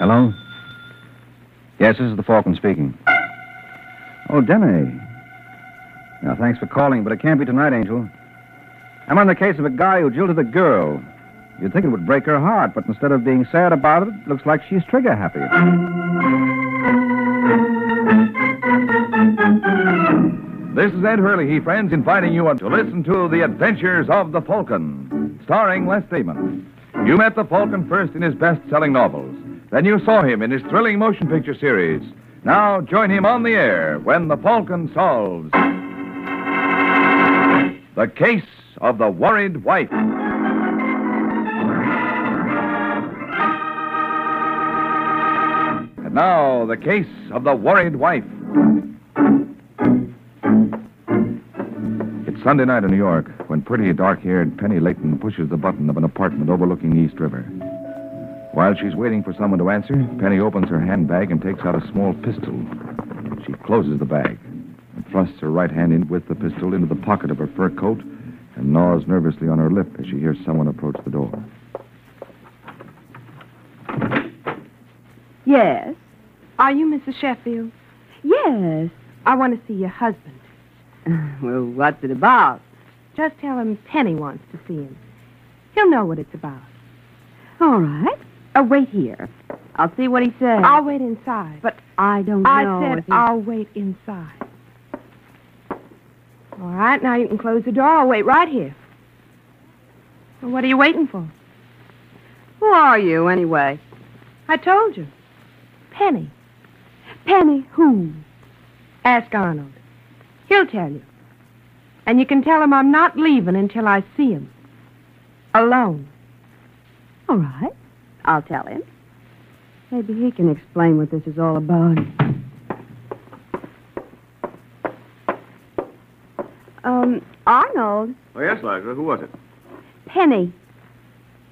Hello? Yes, this is the Falcon speaking. Oh, Demi. Now, thanks for calling, but it can't be tonight, Angel. I'm on the case of a guy who jilted a girl. You'd think it would break her heart, but instead of being sad about it, it looks like she's trigger happy. This is Ed Hurley, friends, inviting you to listen to The Adventures of the Falcon, starring Les Damon. You met the Falcon first in his best-selling novels. Then you saw him in his thrilling motion picture series. Now join him on the air when the Falcon solves The Case of the Worried Wife. And now, The Case of the Worried Wife. It's Sunday night in New York when pretty dark-haired Penny Layton pushes the button of an apartment overlooking East River. While she's waiting for someone to answer, Penny opens her handbag and takes out a small pistol. She closes the bag and thrusts her right hand in with the pistol into the pocket of her fur coat and gnaws nervously on her lip as she hears someone approach the door. Yes? Are you Mrs. Sheffield? Yes. I want to see your husband. Well, what's it about? Just tell him Penny wants to see him. He'll know what it's about. All right. Wait here. I'll see what he says. I'll wait inside. But I don't know. I said I'll wait inside. All right, now you can close the door. I'll wait right here. Well, what are you waiting for? Who are you, anyway? I told you. Penny. Penny who? Ask Arnold. He'll tell you. And you can tell him I'm not leaving until I see him. Alone. All right. I'll tell him. Maybe he can explain what this is all about. Arnold. Oh, yes, Liza. Who was it? Penny.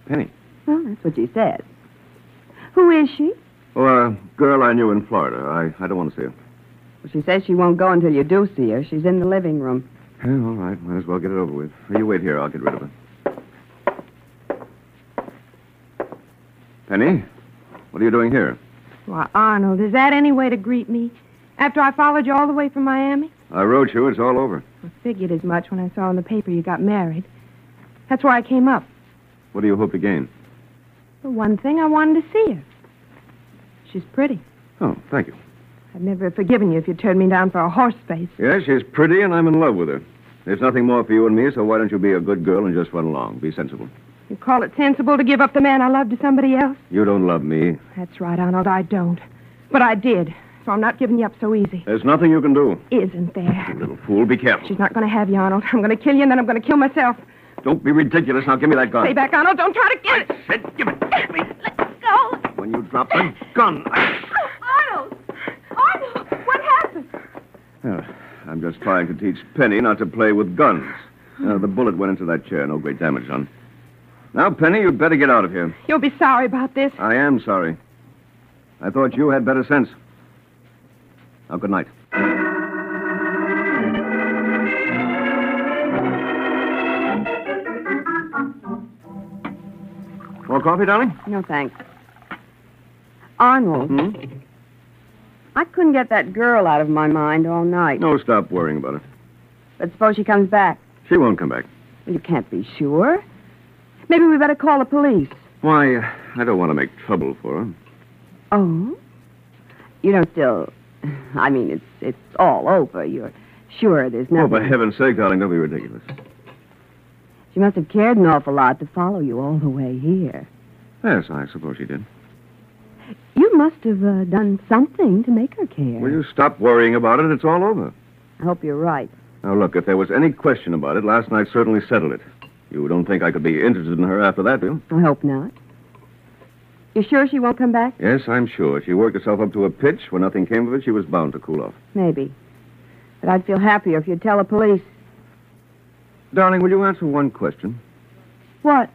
Penny. Well, that's what she said. Who is she? Oh, a girl I knew in Florida. I don't want to see her. Well, she says she won't go until you do see her. She's in the living room. Yeah, all right. Might as well get it over with. You wait here. I'll get rid of her. Penny, what are you doing here? Why, Arnold, is that any way to greet me? After I followed you all the way from Miami? I wrote you. It's all over. I figured as much when I saw in the paper you got married. That's why I came up. What do you hope to gain? For one thing, I wanted to see her. She's pretty. Oh, thank you. I'd never have forgiven you if you turned me down for a horse face. Yes, she's pretty, and I'm in love with her. There's nothing more for you and me, so why don't you be a good girl and just run along? Be sensible. You call it sensible to give up the man I love to somebody else? You don't love me. That's right, Arnold, I don't. But I did, so I'm not giving you up so easy. There's nothing you can do. Isn't there? You little fool, be careful. She's not going to have you, Arnold. I'm going to kill you, and then I'm going to kill myself. Don't be ridiculous. Now give me that gun. Stay back, Arnold. Don't try to get it. I said give it to me. Let go. When you drop the gun, Arnold! Arnold! What happened? I'm just trying to teach Penny not to play with guns. The bullet went into that chair. No great damage done. Now, Penny, you'd better get out of here. You'll be sorry about this. I am sorry. I thought you had better sense. Now, good night. More coffee, darling? No, thanks. Arnold. I couldn't get that girl out of my mind all night. No, stop worrying about it. But suppose she comes back. She won't come back. You can't be sure. Maybe we better call the police. Why, I don't want to make trouble for her. Oh? You don't still... I mean, it's all over. You're sure there's nothing... Oh, for heaven's sake, darling, don't be ridiculous. She must have cared an awful lot to follow you all the way here. Yes, I suppose she did. You must have done something to make her care. Will you stop worrying about it? It's all over. I hope you're right. Now, look, if there was any question about it, last night certainly settled it. You don't think I could be interested in her after that, do you? I hope not. You sure she won't come back? Yes, I'm sure. She worked herself up to a pitch. When nothing came of it, she was bound to cool off. Maybe. But I'd feel happier if you'd tell the police. Darling, will you answer one question? What?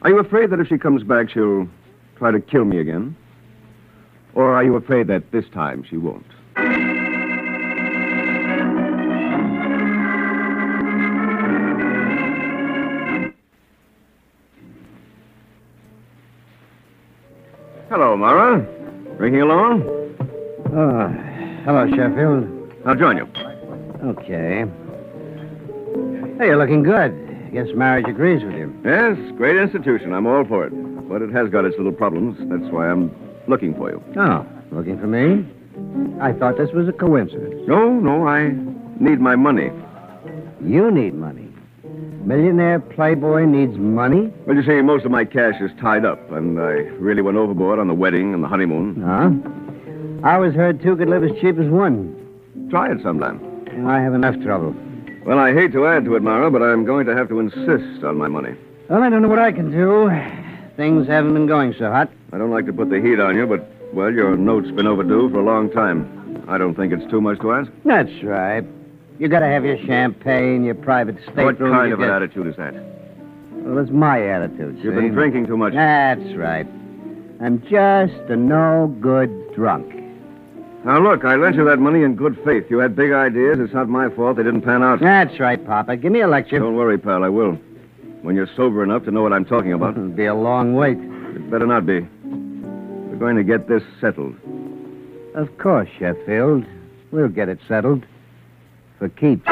Are you afraid that if she comes back, she'll try to kill me again? Or are you afraid that this time she won't? Hello, Mara. Drinking alone? Oh, hello, Sheffield. I'll join you. Okay. Hey, you're looking good. Guess marriage agrees with you. Yes, great institution. I'm all for it. But it has got its little problems. That's why I'm looking for you. Oh, looking for me? I thought this was a coincidence. No, I need my money. You need money. Millionaire playboy needs money? Well, you see, most of my cash is tied up, and I really went overboard on the wedding and the honeymoon. Huh? I always heard two could live as cheap as one. Try it sometime. I have enough trouble. Well, I hate to add to it, Mara, but I'm going to have to insist on my money. Well, I don't know what I can do. Things haven't been going so hot. I don't like to put the heat on you, but, well, your note's been overdue for a long time. I don't think it's too much to ask. That's right. You gotta have your champagne, your private stateroom. What kind of an attitude is that? Well, it's my attitude, You've see? been drinking too much. That's right. I'm just a no-good drunk. Now, look, I lent you that money in good faith. You had big ideas. It's not my fault they didn't pan out. That's right, Papa. Give me a lecture. Don't worry, pal, I will. When you're sober enough to know what I'm talking about. It'll be a long wait. It better not be. We're going to get this settled. Of course, Sheffield. We'll get it settled. For keeps.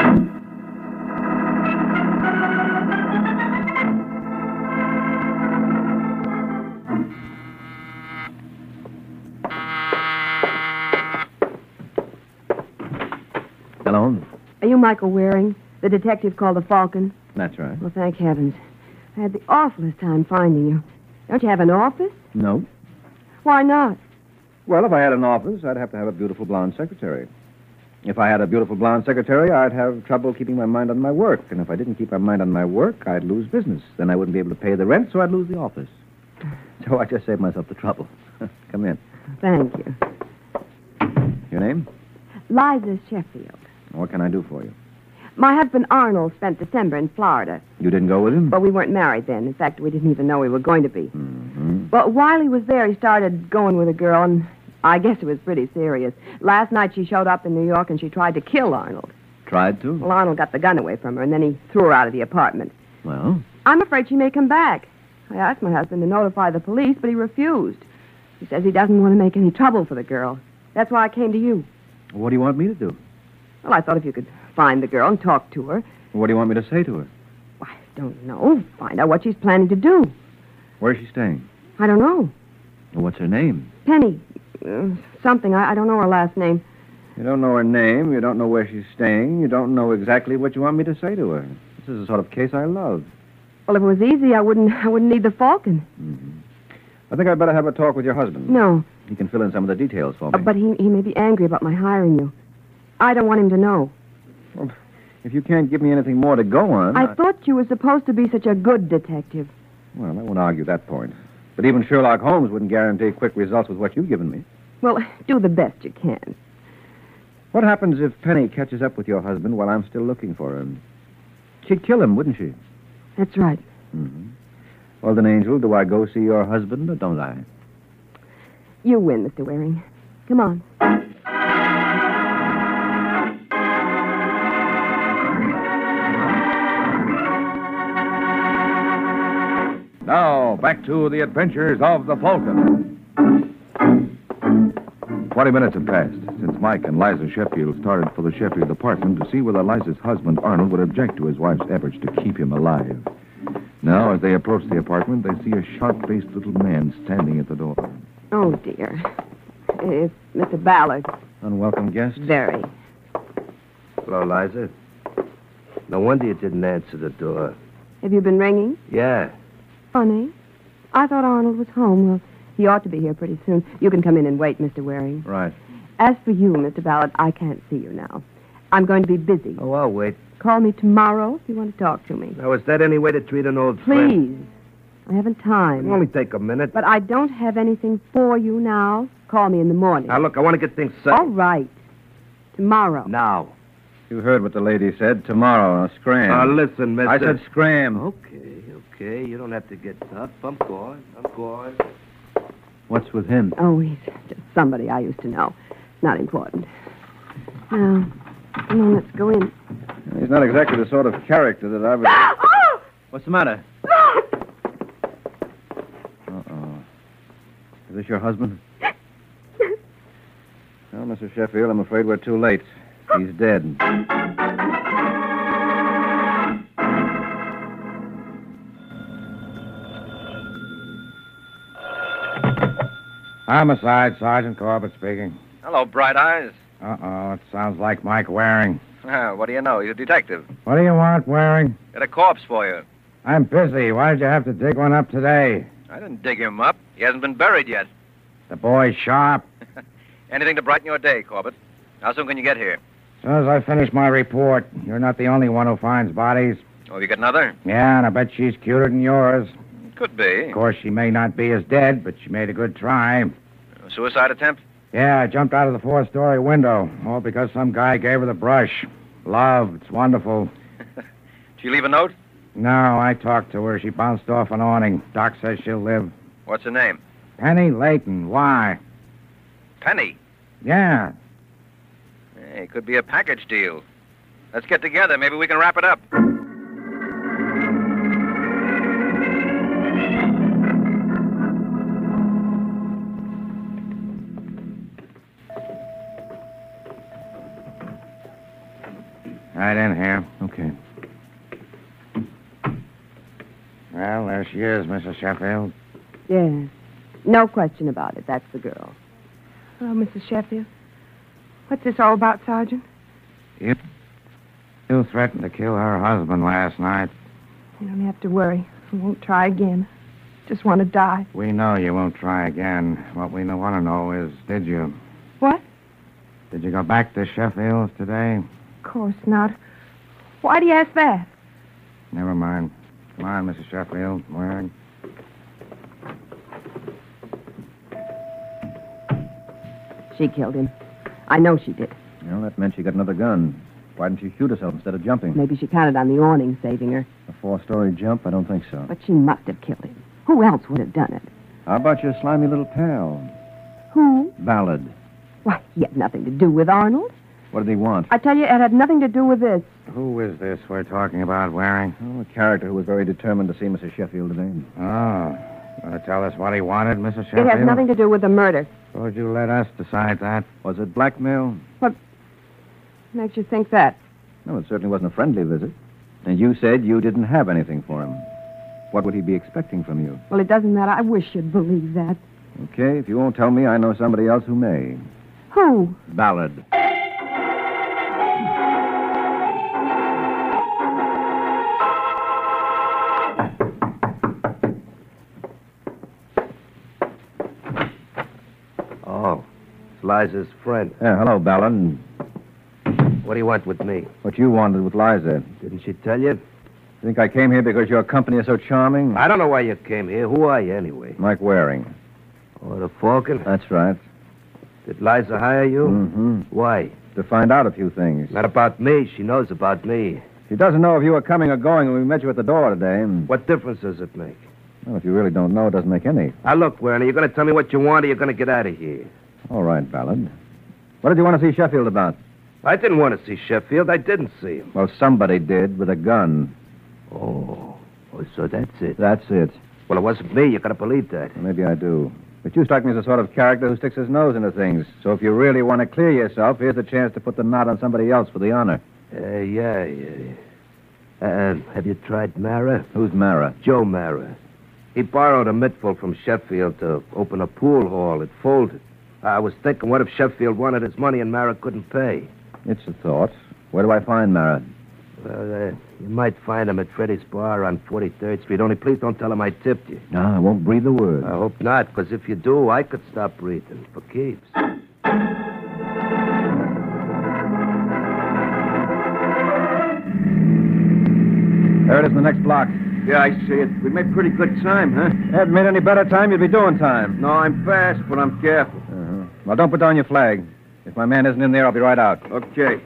Hello? Are you Michael Waring, the detective called the Falcon? That's right. Well, thank heavens. I had the awfulest time finding you. Don't you have an office? No. Why not? Well, if I had an office, I'd have to have a beautiful blonde secretary. If I had a beautiful blonde secretary, I'd have trouble keeping my mind on my work. And if I didn't keep my mind on my work, I'd lose business. Then I wouldn't be able to pay the rent, so I'd lose the office. So I just saved myself the trouble. Come in. Thank you. Your name? Liza Sheffield. What can I do for you? My husband Arnold spent December in Florida, You didn't go with him? but we weren't married then. In fact, we didn't even know we were going to be. Mm-hmm. But while he was there, he started going with a girl, and I guess it was pretty serious. Last night she showed up in New York, and she tried to kill Arnold. Tried to? Well, Arnold got the gun away from her, and then he threw her out of the apartment. Well, I'm afraid she may come back. I asked my husband to notify the police, but he refused. He says he doesn't want to make any trouble for the girl. That's why I came to you. what do you want me to do? Well, I thought if you could find the girl and talk to her. What do you want me to say to her? I don't know. Find out what she's planning to do. Where's she staying? I don't know. What's her name? Penny. Something. I don't know her last name. You don't know her name. You don't know where she's staying. You don't know exactly what you want me to say to her. This is the sort of case I love. Well, if it was easy, I wouldn't need the Falcon. Mm-hmm. I think I'd better have a talk with your husband. No. He can fill in some of the details for me. But he may be angry about my hiring you. I don't want him to know. Well, if you can't give me anything more to go on... I thought you were supposed to be such a good detective. Well, I won't argue that point. But even Sherlock Holmes wouldn't guarantee quick results with what you've given me. Well, do the best you can. What happens if Penny catches up with your husband while I'm still looking for him? She'd kill him, wouldn't she? That's right. Mm-hmm. Well, then, Angel, do I go see your husband or don't I? You win, Mr. Waring. Come on. Now, back to the adventures of the Falcon. 20 minutes have passed since Mike and Liza Sheffield started for the Sheffield apartment to see whether Liza's husband, Arnold, would object to his wife's efforts to keep him alive. Now, as they approach the apartment, they see a sharp-faced little man standing at the door. Oh, dear. It's Mr. Ballard. Unwelcome guest? Very. Hello, Liza. No wonder you didn't answer the door. Have you been ringing? Yeah. Funny. I thought Arnold was home. Well, he ought to be here pretty soon. You can come in and wait, Mr. Waring. Right. As for you, Mr. Ballard, I can't see you now. I'm going to be busy. Oh, I'll wait. Call me tomorrow if you want to talk to me. Now, is that any way to treat an old friend? Please. I haven't time. It'll only take a minute. But I don't have anything for you now. Call me in the morning. Now, look, I want to get things All settled. right. Tomorrow. Now. You heard what the lady said. Tomorrow, scram. Now, listen, mister. I said scram. Okay. You don't have to get tough. I'm going. What's with him? Oh, he's just somebody I used to know. Not important. Now, come on, let's go in. He's not exactly the sort of character that I would... What's the matter? Uh-oh. Is this your husband? Well, Mr. Sheffield, I'm afraid we're too late. He's dead. Homicide, Sergeant Corbett speaking. Hello, Bright Eyes. Uh-oh, it sounds like Mike Waring. What do you know? You're a detective. What do you want, Waring? Got a corpse for you. I'm busy. Why did you have to dig one up today? I didn't dig him up. He hasn't been buried yet. The boy's sharp. Anything to brighten your day, Corbett. How soon can you get here? As soon as I finish my report, you're not the only one who finds bodies. Oh, you got another? Yeah, and I bet she's cuter than yours. Could be. Of course, she may not be as dead, but she made a good try. A suicide attempt? Yeah, I jumped out of the fourth-story window, all because some guy gave her the brush. Love, it's wonderful. Did she leave a note? No, I talked to her. She bounced off an awning. Doc says she'll live. What's her name? Penny Layton. Why? Penny. Yeah. Hey, could be a package deal. Let's get together. Maybe we can wrap it up. Right in here. Okay. Well, there she is, Mrs. Sheffield. Yes. No question about it. That's the girl. Hello, Mrs. Sheffield. What's this all about, Sergeant? You threatened to kill her husband last night. You don't have to worry. I won't try again. Just want to die. We know you won't try again. What we want to know is, did you? What? Did you go back to Sheffield's today? Of course not. Why do you ask that? Never mind. Come on, Mrs. Sheffield. Waring. She killed him. I know she did. Well, that meant she got another gun. Why didn't she shoot herself instead of jumping? Maybe she counted on the awning saving her. A four-story jump? I don't think so. But she must have killed him. Who else would have done it? How about your slimy little pal? Who? Ballard. Why, he had nothing to do with Arnold. What did he want? I tell you, it had nothing to do with this. Who is this we're talking about, Waring? Oh, a character who was very determined to see Mrs. Sheffield today. Oh. Want to tell us what he wanted, Mrs. Sheffield? It has nothing to do with the murder. Suppose you let us decide that. Was it blackmail? What makes you think that? No, it certainly wasn't a friendly visit. And you said you didn't have anything for him. What would he be expecting from you? Well, it doesn't matter. I wish you'd believe that. Okay, if you won't tell me, I know somebody else who may. Who? Ballard. Oh, it's Liza's friend. Yeah, hello, Ballard. What do you want with me? What you wanted with Liza. Didn't she tell you? Think I came here because your company is so charming? I don't know why you came here. Who are you, anyway? Mike Waring. Oh, the Falcon? That's right. Did Liza hire you? Mm-hmm. Why? To find out a few things. Not about me. She knows about me. She doesn't know if you were coming or going when we met you at the door today. What difference does it make? Well, if you really don't know, it doesn't make any. Now, look, Werner, you're going to tell me what you want or you're going to get out of here. All right, Ballard. What did you want to see Sheffield about? I didn't want to see Sheffield. I didn't see him. Well, somebody did with a gun. Oh, so that's it. That's it. Well, it wasn't me. You got to believe that. Well, maybe I do. But you strike me as the sort of character who sticks his nose into things. So if you really want to clear yourself, here's a chance to put the knot on somebody else for the honor. Yeah. Have you tried Mara? Who's Mara? Joe Mara. He borrowed a mittful from Sheffield to open a pool hall. It folded. I was thinking, what if Sheffield wanted his money and Mara couldn't pay? It's a thought. Where do I find Mara? Well, you might find him at Freddy's bar on 43rd Street. Only please don't tell him I tipped you. No, I won't breathe a word. I hope not, because if you do, I could stop breathing for keeps. There it is in the next block. Yeah, I see it. We made pretty good time, huh? Hadn't made any better time, you'd be doing time. No, I'm fast, but I'm careful. Uh-huh. Well, don't put down your flag. If my man isn't in there, I'll be right out. Okay.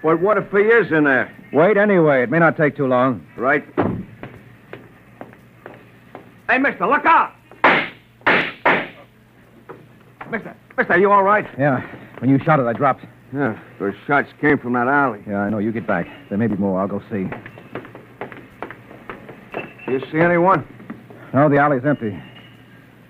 But what if he is in there? Wait anyway. It may not take too long. Right. Hey, mister, look out! Mister, you all right? Yeah. When you shot it, I dropped. Yeah, those shots came from that alley. Yeah, I know. You get back. There may be more. I'll go see. You see anyone? No, the alley's empty.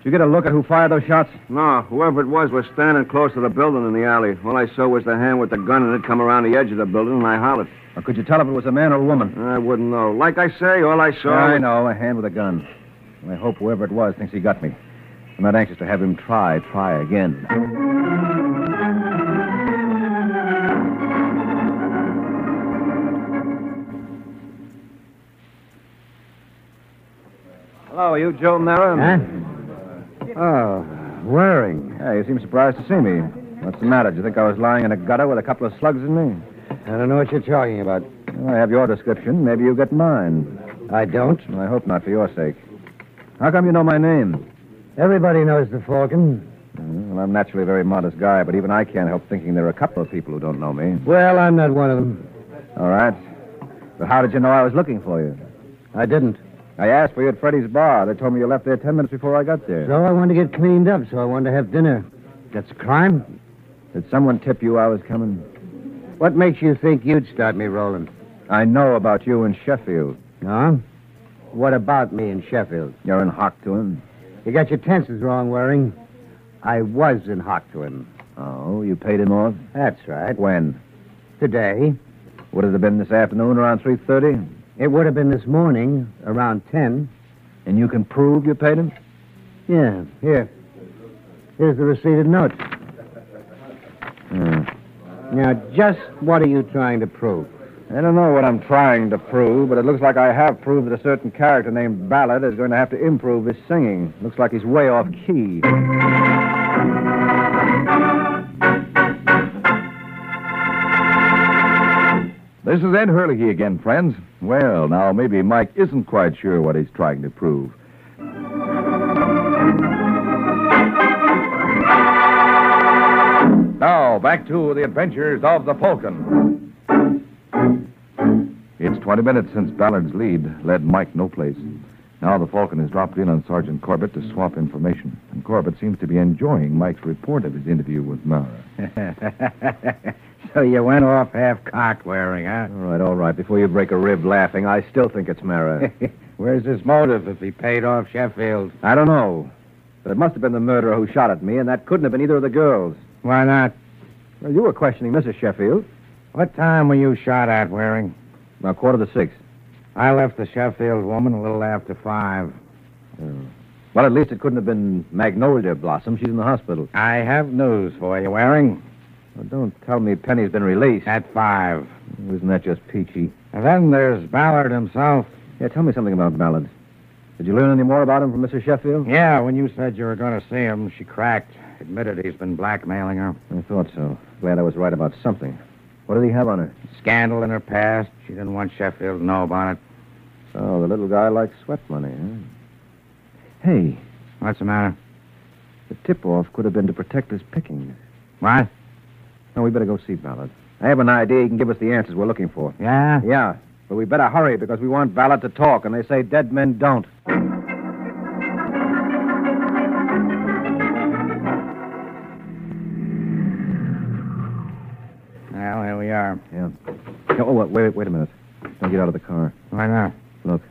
Did you get a look at who fired those shots? No, whoever it was standing close to the building in the alley. All I saw was the hand with the gun, and it come around the edge of the building, and I hollered. Or could you tell if it was a man or a woman? I wouldn't know. Like I say, all I saw I was... know, a hand with a gun. I hope whoever it was thinks he got me. I'm not anxious to have him try again. Hello, are you Joe Mara? Huh? Oh, Waring. Hey, you seem surprised to see me. What's the matter? Do you think I was lying in a gutter with a couple of slugs in me? I don't know what you're talking about. Well, I have your description. Maybe you get mine. I don't. Well, I hope not, for your sake. How come you know my name? Everybody knows the Falcon. Well, I'm naturally a very modest guy, but even I can't help thinking there are a couple of people who don't know me. Well, I'm not one of them. All right. But how did you know I was looking for you? I didn't. I asked for you at Freddy's bar. They told me you left there 10 minutes before I got there. So I wanted to get cleaned up, so I wanted to have dinner. That's a crime? Did someone tip you I was coming? What makes you think you'd start me rolling? I know about you in Sheffield. No? What about me in Sheffield? You're in hock to him. You got your tenses wrong, Waring. I was in hock to him. Oh, you paid him off? That's right. When? Today. Would it have been this afternoon around 3:30? It would have been this morning, around 10. And you can prove you paid him? Yeah, here. Here's the receipted note. Now, just what are you trying to prove? I don't know what I'm trying to prove, but it looks like I have proved that a certain character named Ballard is going to have to improve his singing. Looks like he's way off key. This is Ed Hurley again, friends. Well, now, maybe Mike isn't quite sure what he's trying to prove. Now, back to the adventures of the Falcon. It's 20 minutes since Ballard's lead led Mike no place. Now the Falcon has dropped in on Sergeant Corbett to swap information, and Corbett seems to be enjoying Mike's report of his interview with Mara. So you went off half-cocked, Waring, huh? All right. Before you break a rib laughing, I still think it's Mara. Where's his motive if he paid off Sheffield? I don't know. But it must have been the murderer who shot at me, and that couldn't have been either of the girls. Why not? Well, you were questioning Mrs. Sheffield. What time were you shot at, Waring? About 5:45. I left the Sheffield woman a little after 5. Well, at least it couldn't have been Magnolia Blossom. She's in the hospital. I have news for you, Waring. Well, don't tell me Penny's been released. At 5. Isn't that just peachy? And then there's Ballard himself. Yeah, tell me something about Ballard. Did you learn any more about him from Mrs. Sheffield? Yeah, when you said you were going to see him, she cracked. Admitted he's been blackmailing her. I thought so. Glad I was right about something. What did he have on her? Scandal in her past. She didn't want Sheffield to know about it. Oh, the little guy likes sweat money, huh? Hey, What's the matter? the tip-off could have been to protect his pickings. What? No, we better go see Ballard. I have an idea he can give us the answers we're looking for. Yeah? Yeah, but we better hurry because we want Ballard to talk, and they say dead men don't. Well, here we are. Yeah. Oh, wait a minute. Don't get out of the car. Why not? Look,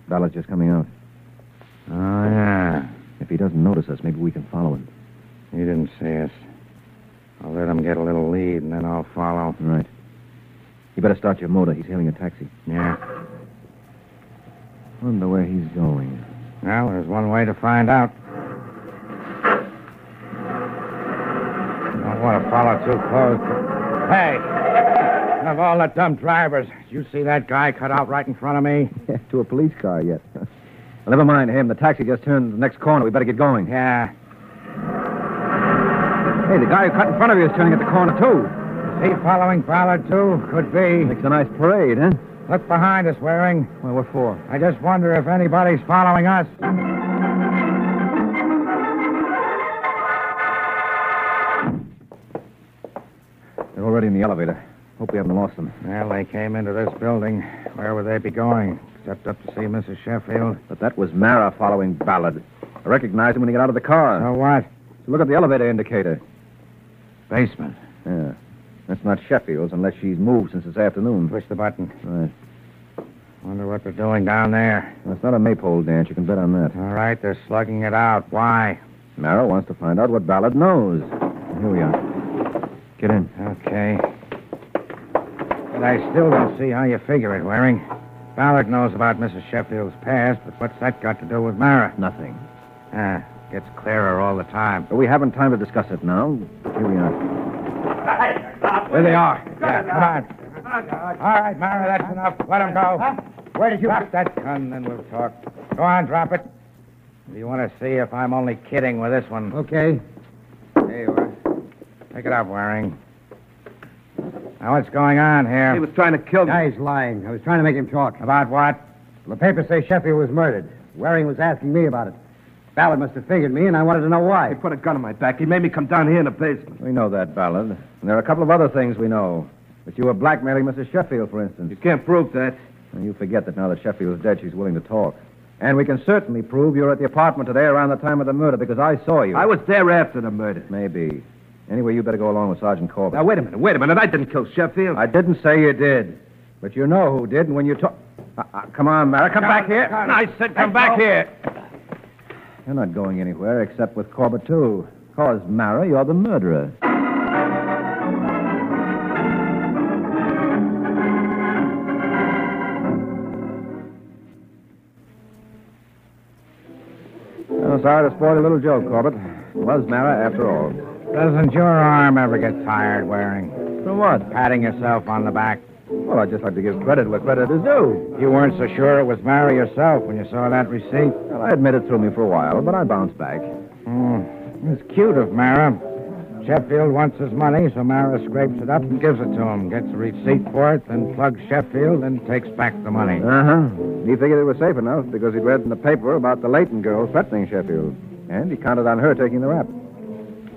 Ballard's just coming out. Oh, yeah. If he doesn't notice us, maybe we can follow him. He didn't see us. I'll let him get a little lead, and then I'll follow. Right. You better start your motor. He's hailing a taxi. Yeah. Wonder where he's going. Well, there's one way to find out. Don't want to follow too close. Hey! Of all the dumb drivers, did you see that guy cut out right in front of me? Yeah, to a police car yet. Well, never mind him. The taxi just turned the next corner. We better get going. Yeah. Hey, the guy who cut in front of you is turning at the corner, too. Is he following Ballard, too? Could be. Makes a nice parade, huh? Look behind us, Waring. Well, what for? I just wonder if anybody's following us. They're already in the elevator. Hope we haven't lost them. Well, they came into this building. Where would they be going? Except up to see Mrs. Sheffield. But that was Mara following Ballard. I recognized him when he got out of the car. So what? So look at the elevator indicator. Basement. Yeah. That's not Sheffield's unless she's moved since this afternoon. Push the button. Right. Wonder what they're doing down there. Well, it's not a maypole dance. You can bet on that. All right, they're slugging it out. Why? Mara wants to find out what Ballard knows. Here we are. Get in. Okay. But I still don't see how you figure it, Waring. Ballard knows about Mrs. Sheffield's past, but what's that got to do with Mara? Nothing. Gets clearer all the time. But we haven't time to discuss it now. Here we are. There they are. Yeah, come on. All right, Mara, that's enough. Let him go. Where did you... Drop that gun, then we'll talk. Go on, drop it. Do you want to see if I'm only kidding with this one? Okay. There you are. Pick it up, Waring. Now, what's going on here? He was trying to kill me. Guy's lying. I was trying to make him talk. About what? The papers say Sheffield was murdered. Waring was asking me about it. Ballard must have figured me, and I wanted to know why. He put a gun on my back. He made me come down here in the basement. We know that, Ballard. And there are a couple of other things we know. That you were blackmailing Mrs. Sheffield, for instance. You can't prove that. And you forget that now that Sheffield's dead, she's willing to talk. And we can certainly prove you were at the apartment today around the time of the murder, because I saw you. I was there after the murder. Maybe. Anyway, you better go along with Sergeant Corbett. Now, wait a minute. I didn't kill Sheffield. I didn't say you did. But you know who did, and when you talk... come on, Mara, come back here. I said come back here. You're not going anywhere except with Corbett, too. Because, Mara, you're the murderer. Oh, sorry to spoil a little joke, Corbett. It was Mara after all. Doesn't your arm ever get tired, Waring? From what? Patting yourself on the back. Well, I'd just like to give credit where credit is due. You weren't so sure it was Mara yourself when you saw that receipt. Well, I admit it threw me for a while, but I bounced back. It's cute of Mara. Sheffield wants his money, so Mara scrapes it up and gives it to him. Gets a receipt for it, then plugs Sheffield and takes back the money. Uh-huh. He figured it was safe enough because he'd read in the paper about the Leighton girl threatening Sheffield. And he counted on her taking the rap.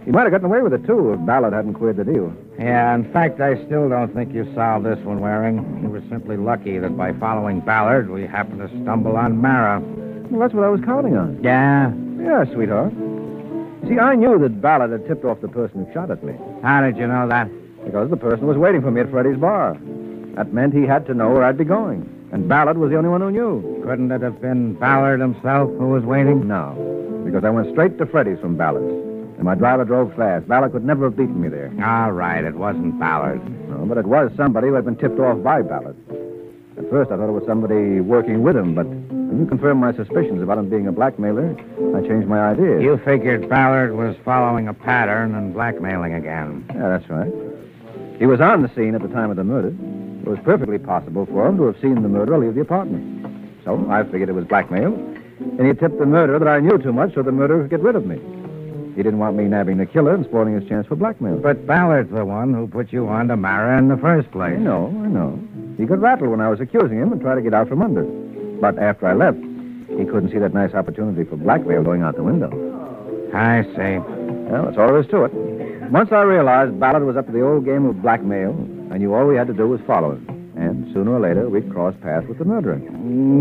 He might have gotten away with it, too, if Ballard hadn't queered the deal. Yeah, in fact, I still don't think you solved this one, Waring. You were simply lucky that by following Ballard, we happened to stumble on Mara. Well, that's what I was counting on. Yeah? Yeah, sweetheart. See, I knew that Ballard had tipped off the person who shot at me. How did you know that? Because the person was waiting for me at Freddy's bar. That meant he had to know where I'd be going. And Ballard was the only one who knew. Couldn't it have been Ballard himself who was waiting? No, because I went straight to Freddy's from Ballard's. And my driver drove fast. Ballard could never have beaten me there. All right, it wasn't Ballard. No, but it was somebody who had been tipped off by Ballard. At first, I thought it was somebody working with him, but when you confirmed my suspicions about him being a blackmailer, I changed my ideas. You figured Ballard was following a pattern and blackmailing again. Yeah, that's right. He was on the scene at the time of the murder. It was perfectly possible for him to have seen the murderer leave the apartment. So I figured it was blackmail, and he tipped the murderer that I knew too much so the murderer could get rid of me. He didn't want me nabbing the killer and spoiling his chance for blackmail. But Ballard's the one who put you on to Mara in the first place. I know. He could rattle when I was accusing him and try to get out from under. But after I left, he couldn't see that nice opportunity for blackmail going out the window. I see. Well, that's all there is to it. Once I realized Ballard was up to the old game of blackmail, I knew all we had to do was follow him. And sooner or later, we'd cross paths with the murderer.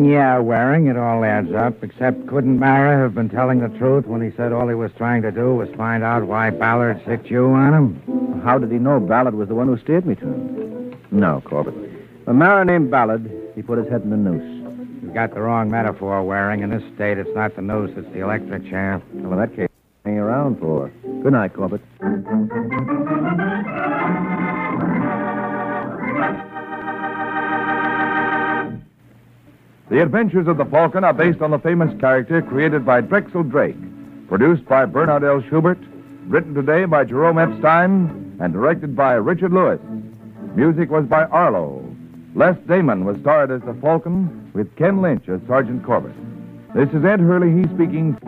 Yeah, Waring, it all adds up. Except couldn't Mara have been telling the truth when he said all he was trying to do was find out why Ballard sicked you on him? How did he know Ballard was the one who steered me to him? No, Corbett. A Mara named Ballard, he put his head in the noose. You've got the wrong metaphor, Waring. In this state, it's not the noose, it's the electric chair. Well, in that case, what are you hanging around for? Good night, Corbett. The Adventures of the Falcon are based on the famous character created by Drexel Drake, produced by Bernard L. Schubert, written today by Jerome Epstein, and directed by Richard Lewis. Music was by Arlo. Les Damon was starred as the Falcon, with Ken Lynch as Sergeant Corbett. This is Ed Hurley, he speaking.